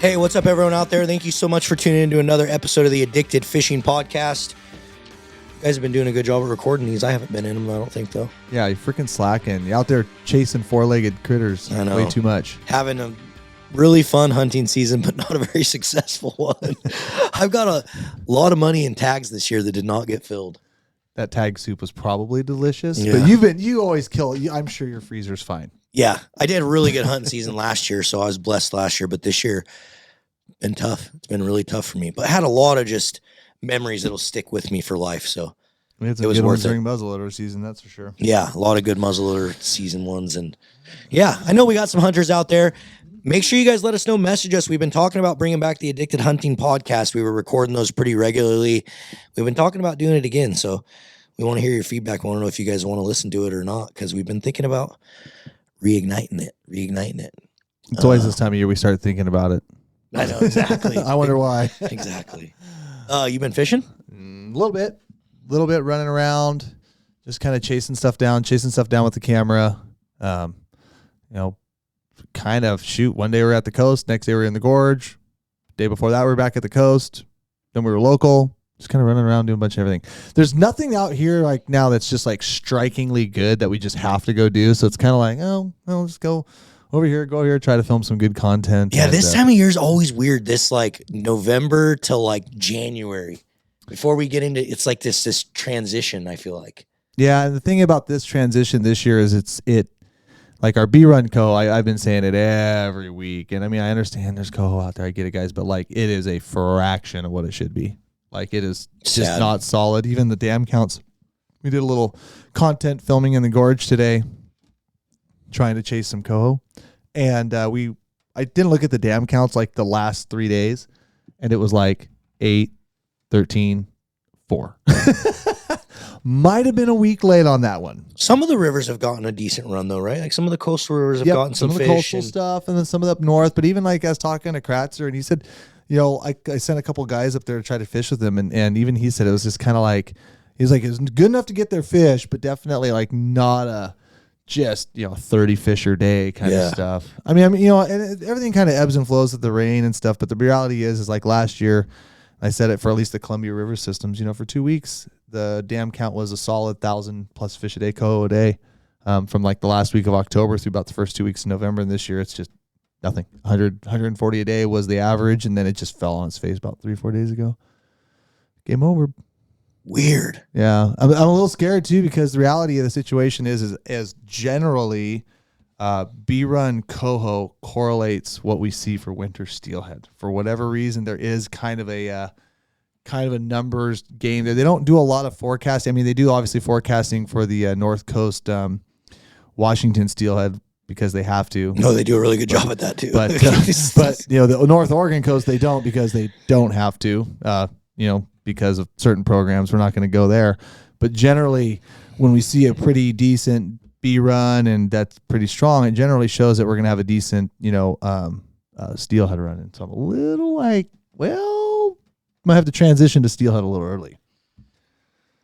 Hey, what's up, everyone out there? Thank you so much for tuning in to another episode of the Addicted Fishing Podcast. You guys have been doing a good job at recording these. I haven't been in them, I don't think, though. Yeah, you're freaking slacking. You're out there chasing four-legged critters way too much. Having a really fun hunting season, but not a very successful one. I've got a lot of money in tags this year that did not get filled. That tag soup was probably delicious, Yeah. but you always kill. I'm sure your freezer's fine. Yeah, I did a really good hunting season last year, so I was blessed last year, but this year, been tough. It's been really tough for me, but I had a lot of just memories that'll stick with me for life, so We had some good ones during muzzleloader season, that's for sure. yeah, a lot of good muzzleloader season ones, and yeah, I know we got some hunters out there. Make sure you guys let us know, message us. We've been talking about bringing back the Addicted Hunting Podcast. We were recording those pretty regularly. We've been talking about doing it again, so we want to hear your feedback. We want to know if you guys want to listen to it or not, because we've been thinking about reigniting it. It's always this time of year we start thinking about it. I know, exactly. I wonder why. Exactly. You been fishing? A little bit running around, just kind of chasing stuff down with the camera. Kind of shoot. One day we were at the coast, next day we were in the gorge. Day before that we were back at the coast. Then we were local, just kind of running around doing a bunch of everything. There's nothing out here like now that's just like strikingly good that we just have to go do. So it's kind of like, let's go over here, try to film some good content. Yeah, this time of year is always weird. This like November till like January. Before we get into it's like this transition, I feel like. Yeah, and the thing about this transition this year is it like our B-Run Coho, I've been saying it every week. And I mean, I understand there's Coho out there, I get it, guys, but like it is a fraction of what it should be. Like it is just not solid. Even the dam counts. We did a little content filming in the gorge today, trying to chase some Coho. And I didn't look at the dam counts like the last 3 days, and it was like 8, 13, 4. Might have been a week late on that one. Some of the rivers have gotten a decent run though, right? Like some of the coastal rivers have gotten some of fish. The coastal stuff, and then some of the up north. But even like I was talking to Kratzer, and he said, I sent a couple guys up there to try to fish with him, and even he said it was just kind of like, he's like, it's good enough to get their fish, but definitely like not a just 30 fish a day kind of stuff. I mean, and everything kind of ebbs and flows with the rain and stuff. But the reality is like last year, I said it for at least the Columbia River systems. For 2 weeks, the dam count was a solid 1,000+ fish a day, Coho a day, from like the last week of October through about the first 2 weeks of November. And this year, it's just nothing. 140 a day was the average, and then it just fell on its face about 3-4 days ago. Game over. Weird. Yeah, I'm a little scared too, because the reality of the situation is generally B-Run Coho correlates what we see for winter steelhead. For whatever reason, there is kind of a numbers game there. They don't do a lot of forecasting. I mean, they do obviously forecasting for the North Coast Washington steelhead because they have to. No, they do a really good job at that too. But the North Oregon coast they don't, because they don't have to. Because of certain programs, we're not going to go there. But generally, when we see a pretty decent B-Run and that's pretty strong, it generally shows that we're going to have a decent, steelhead run. And so I'm a little like, might have to transition to steelhead a little early.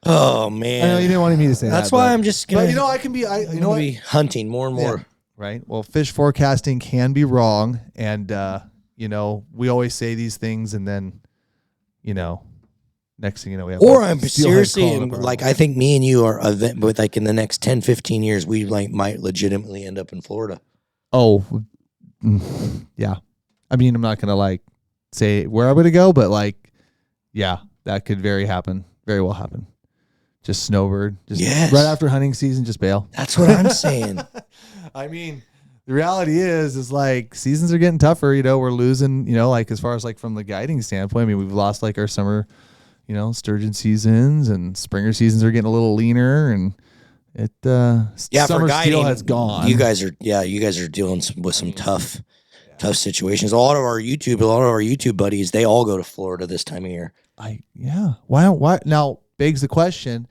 Oh man, I know you didn't want me to say that. That's why I'm just gonna. But I can be. Be hunting more and more. Yeah, right. Well, fish forecasting can be wrong, and we always say these things, and then, next thing you know, we have. Or I'm seriously like, I think me and you are with like in the next 10, 15 years, we might legitimately end up in Florida. Oh, yeah. I mean, I'm not gonna say where I'm gonna go, but that could very well happen. Just snowbird. Just right after hunting season, just bail. That's what I'm saying. I mean, the reality is like seasons are getting tougher. We're losing, as far as from the guiding standpoint. I mean, we've lost our summer, sturgeon seasons, and springer seasons are getting a little leaner, and it summer for guiding, steelhead's gone. You guys are dealing with some tough situations. A lot of our YouTube buddies, they all go to Florida this time of year. Why now begs the question.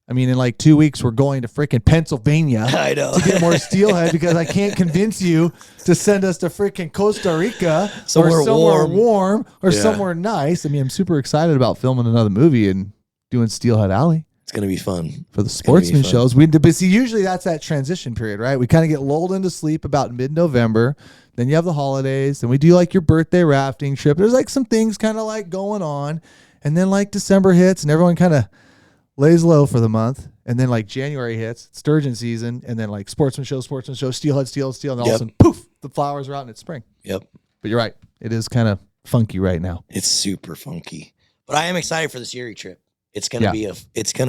I mean, in 2 weeks, we're going to freaking Pennsylvania I know. to get more steelhead, because I can't convince you to send us to freaking Costa Rica somewhere warm or somewhere nice. I mean, I'm super excited about filming another movie and doing Steelhead Alley. It's going to be fun. For the sportsman shows. But see, usually that's that transition period, right? We kind of get lulled into sleep about mid-November. Then you have the holidays. Then we do like your birthday rafting trip. There's like some things kind of like going on. And then like December hits and everyone kind of lays low for the month. And then like January hits, sturgeon season. And then like sportsman show, steelhead, steel. And all of a sudden, poof, the flowers are out and it's spring. Yep. But you're right. It is kind of funky right now. It's super funky. But I am excited for this Erie trip. It's gonna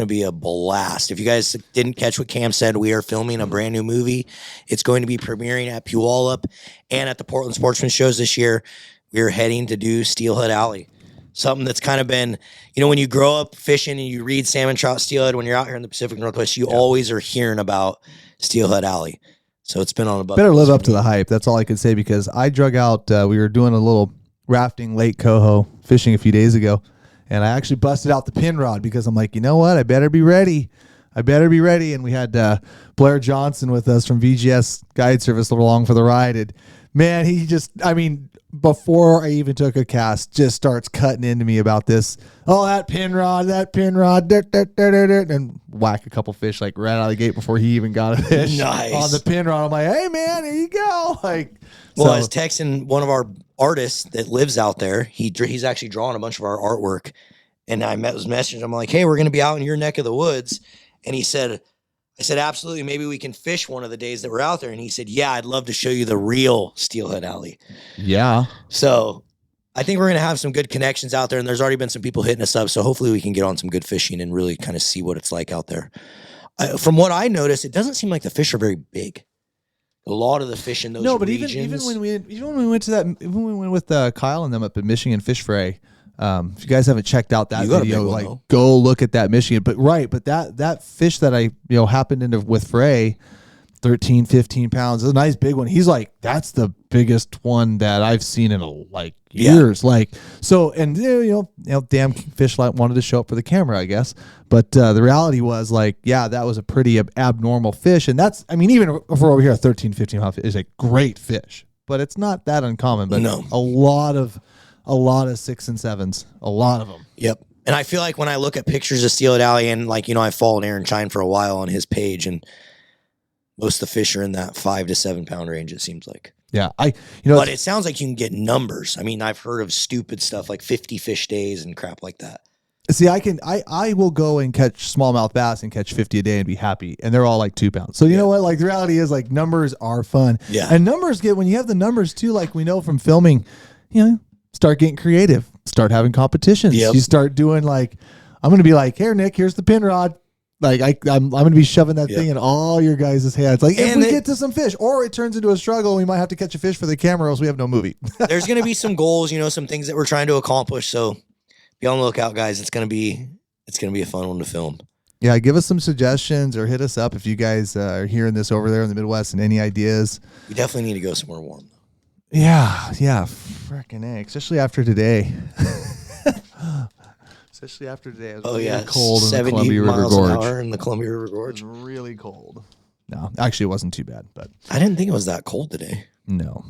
be a blast. If you guys didn't catch what Cam said, we are filming a brand new movie. It's going to be premiering at Puyallup and at the Portland Sportsman Shows this year. We're heading to do Steelhead Alley. Something that's kind of been, when you grow up fishing and you read salmon, trout, steelhead, when you're out here in the Pacific Northwest, you always are hearing about Steelhead Alley. So it's been on the bucket. Better live up to the hype. That's all I can say, because I drug out, we were doing a little rafting Lake Coho fishing a few days ago. And I actually busted out the pin rod because I'm like, you know what? I better be ready. And we had Blair Johnson with us from VGS Guide Service along for the ride. And man, he just, before I even took a cast, just starts cutting into me about this. Oh, that pin rod, and whack a couple fish like right out of the gate before he even got a fish. Nice. On the pin rod. I'm like, hey man, here you go. I was texting one of our artists that lives out there. He's actually drawing a bunch of our artwork, and I was messaging. I'm like, hey, we're going to be out in your neck of the woods, and I said, absolutely, maybe we can fish one of the days that we're out there. And he said, yeah, I'd love to show you the real Steelhead Alley. Yeah. So I think we're going to have some good connections out there, and there's already been some people hitting us up. So hopefully we can get on some good fishing and really kind of see what it's like out there. From what I noticed, it doesn't seem like the fish are very big. A lot of the fish in those regions. even when we went to that, even when we went with Kyle and them up at Michigan Fish Fray. If you guys haven't checked out that video, go look at that Michigan. But that fish that I happened into with Fray, 13, 15 pounds, is a nice big one. He's like, that's the biggest one that I've seen in years. Damn fish wanted to show up for the camera, I guess. But the reality was that was a pretty abnormal fish. And that's, even if we're over here, a 13, 15 pound fish is a great fish, but it's not that uncommon. But no. a lot of 6 and 7s, a lot of them. Yep. And I feel like when I look at pictures of Steelhead Alley, and I've followed Aaron Chine for a while on his page, and most of the fish are in that 5 to 7 pound range, it seems like. Yeah. But it sounds like you can get numbers. I've heard of stupid stuff like 50 fish days and crap like that. See, I will go and catch smallmouth bass and catch 50 a day and be happy. And they're all like 2 pounds. So you know what? The reality is numbers are fun. Yeah. And numbers when you have the numbers too, we know from filming, start getting creative, start having competitions. Yep. You start doing I'm going to be like, here, Nick, here's the pin rod. I'm going to be shoving that thing in all your guys' hands. If we get to some fish, or it turns into a struggle, we might have to catch a fish for the camera, or else we have no movie. There's going to be some goals, some things that we're trying to accomplish. So be on the lookout, guys. It's going to be a fun one to film. Yeah, give us some suggestions or hit us up if you guys are hearing this over there in the Midwest and any ideas. We definitely need to go somewhere warm. Yeah, freaking A, especially after today. Especially after today. It was really cold in the Columbia River Gorge. In the Columbia River Gorge. It was really cold. No, actually, it wasn't too bad, but I didn't think it was that cold today. No.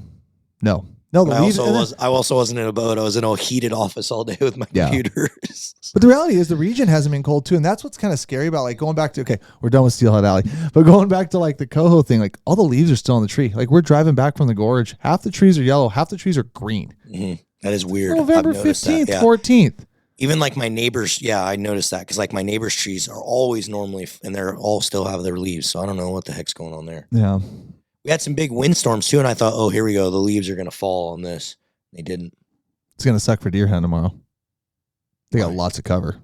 I also wasn't in a boat. I was in a heated office all day with my computers. But the reality is the region hasn't been cold too, and that's what's kind of scary about going back to we're done with Steelhead Alley, but going back to the Coho thing, all the leaves are still on the tree. We're driving back from the gorge, half the trees are yellow, half the trees are green. Mm-hmm. That is weird. November 15th, 14th. Even my neighbors, I noticed that because my neighbors' trees are always normally, and they're all still have their leaves. So I don't know what the heck's going on there. Yeah. We had some big windstorms too, and I thought, oh, here we go. The leaves are going to fall on this. They didn't. It's going to suck for deer hunt tomorrow. They got lots of cover.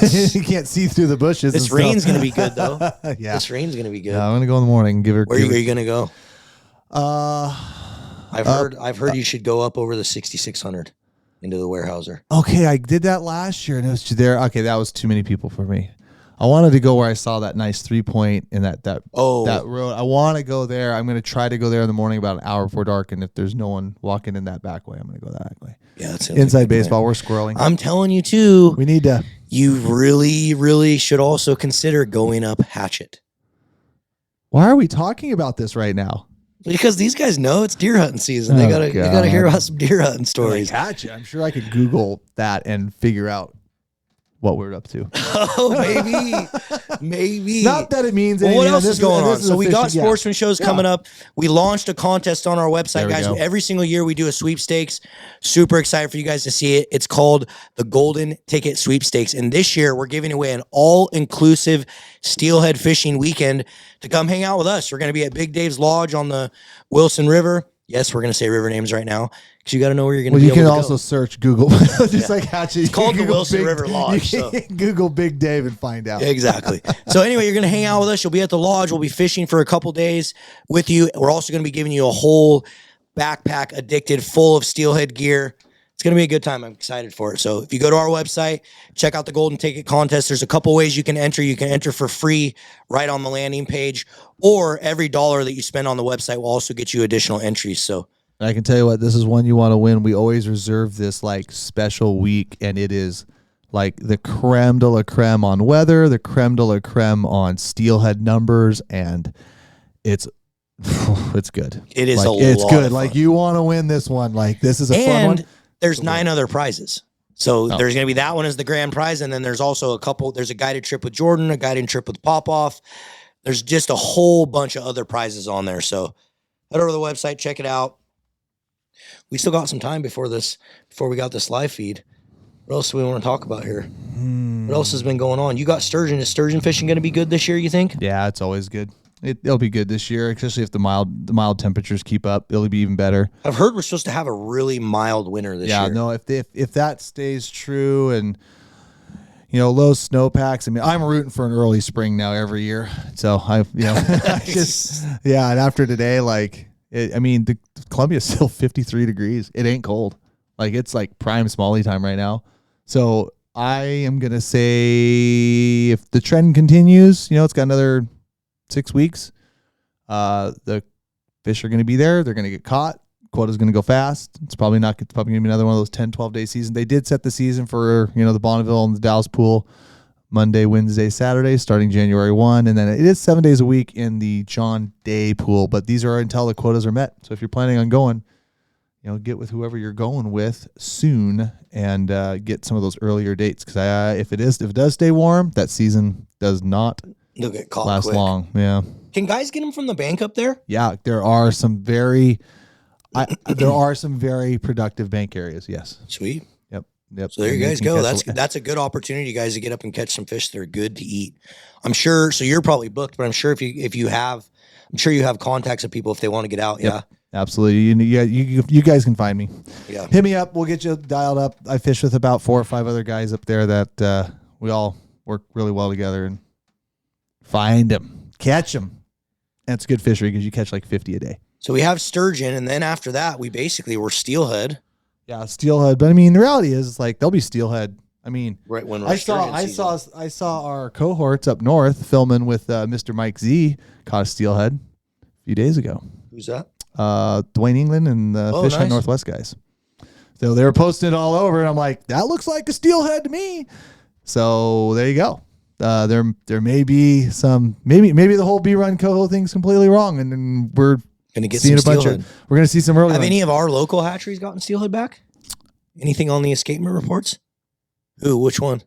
You can't see through the bushes. This rain's going to be good, though. Yeah. This rain's going to be good. Yeah, I'm going to go in the morning and give her. Where are you going to go? I've heard you should go up over the 6,600 into the Warehouser. Okay, I did that last year, and it was there. Okay, that was too many people for me. I wanted to go where I saw that nice 3-point in that road. I want to go there. I'm going to try to go there in the morning about an hour before dark, and if there's no one walking in that back way, I'm going to go that way. Yeah, that's inside baseball. We're squirreling. I'm telling you too. We need to. You really, really should also consider going up Hatchet. Why are we talking about this right now? Because these guys know it's deer hunting season. They gotta hear about some deer hunting stories. Hatchet. I'm sure I could Google that and figure out what we're up to. Oh, maybe. Not that it means Well, anything. what else is going on? So we got fishing- sportsman shows coming up. We launched a contest on our website, There we guys. go. Every single year we do a sweepstakes. Super excited for you guys to see it. It's called the Golden Ticket Sweepstakes. And this year we're giving away an all-inclusive steelhead fishing weekend to come hang out with us. We're going to be at Big Dave's Lodge on the Wilson River. Yes, we're going to say river names right now because you got to know where you're going to be you can able to also go. search Google. Just like actually, It's called the Google Wilson River Lodge, You so. can Google Big Dave and find out. Exactly. So anyway, you're going to hang out with us. You'll be at the lodge. We'll be fishing for a couple days with you. We're also going to be giving you a whole backpack addicted full of steelhead gear. It's going to be a good time. I'm excited for it. So if you go to our website, check out the Golden Ticket Contest. There's a couple ways you can enter. You can enter for free right on the landing page, or every $1 that you spend on the website will also get you additional entries. So I can tell you what, this is one you want to win. We always reserve this like special week, and it is like the creme de la creme on weather, the creme de la creme on steelhead numbers, and it's good. it is it's lot good. of Like fun. you want to win this one. Like this is a fun And one. there's 9 other prizes. So there's going to be that one as the grand prize. And then there's also there's a guided trip with Jordan, a guided trip with Popoff. There's just a whole bunch of other prizes on there. So head over to the website, check it out. We still got some time before we got this live feed. What else do we want to talk about here? What else has been going on? You got sturgeon. Is sturgeon fishing going to be good this year, you think? Yeah, it's always good. It'll be good this year, especially if the mild temperatures keep up. It'll be even better. I've heard we're supposed to have a really mild winter this year. Yeah, no, if that stays true and low snowpacks. I mean, I'm rooting for an early spring now every year. So and after today, the Columbia is still 53 degrees. It ain't cold. Like it's like prime smallie time right now. So I am going to say if the trend continues, it's got another 6 weeks. The fish are going to be there. They're going to get caught. Quota's going to go fast. It's probably going to be another one of those 10, 12-day seasons. They did set the season for, the Bonneville and the Dallas pool Monday, Wednesday, Saturday, starting January 1. And then it is 7 days a week in the John Day pool. But these are until the quotas are met. So if you're planning on going, get with whoever you're going with soon and get some of those earlier dates. Because if it does stay warm, that season does not They'll get caught last quick. long. Yeah. Can guys get them from the bank up there? Yeah, there are some very productive bank areas. Yes. Sweet. Yep. So there you And guys you can go. catch That's a good opportunity, guys, to get up and catch some fish that are good to eat. I'm sure. So you're probably booked, but I'm sure you have contacts of people if they want to get out. Yep. Yeah. Absolutely. You guys can find me. Yeah. Hit me up. We'll get you dialed up. I fish with about 4 or 5 other guys up there that we all work really well together and find them, catch them. And it's a good fishery because you catch like 50 a day. So we have sturgeon, and then after that, we're steelhead. Yeah, steelhead. But I mean, the reality is, like, they'll be steelhead. I mean, Right when we're I sturgeon saw our cohorts up north filming with Mr. Mike Z caught a steelhead a few days ago. Who's that? Dwayne England and the Fish Hunt nice. Northwest guys. So they were posting it all over, and I'm like, that looks like a steelhead to me. So there you go. There may be some maybe the whole B Run Coho thing's completely wrong, and then we're Gonna get seeing some a bunch steelhead. of. We're gonna see some early. Have ones. any of our local hatcheries gotten steelhead back? Anything on the escapement reports? Who? Which one?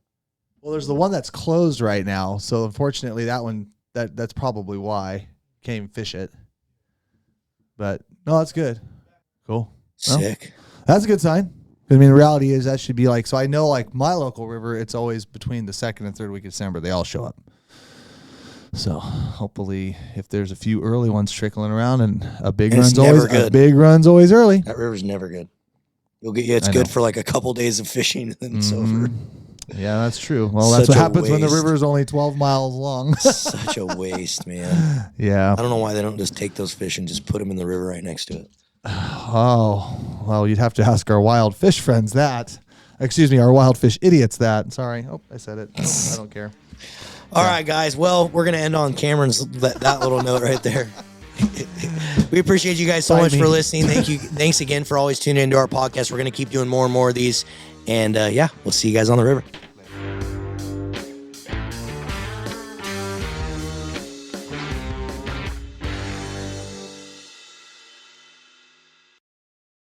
Well, there's the one that's closed right now, so unfortunately that one that's probably why can't even fish it. But no, that's good. Cool. Well, Sick. that's a good sign. I mean, the reality is that should be like, so I know like my local river, it's always between the 2nd and 3rd week of December. They all show up. So hopefully if there's a few early ones trickling around and a big And it's run's always never good. a big run's always early. That river's never good. It's I good know. for like a couple days of fishing, and then it's over. Yeah, that's true. Well, that's Such what a happens when the waste. river is only 12 miles long. Such a waste, man. Yeah. I don't know why they don't just take those fish and just put them in the river right next to it. Oh, well, you'd have to ask our wild fish friends that. Excuse me, our wild fish idiots that. Sorry. Oh, I said it. No, I don't care. All right, guys. Well, we're going to end on Cameron's that little note right there. We appreciate you guys so much for listening. Thank you. Thanks again for always tuning into our podcast. We're going to keep doing more and more of these. And we'll see you guys on the river.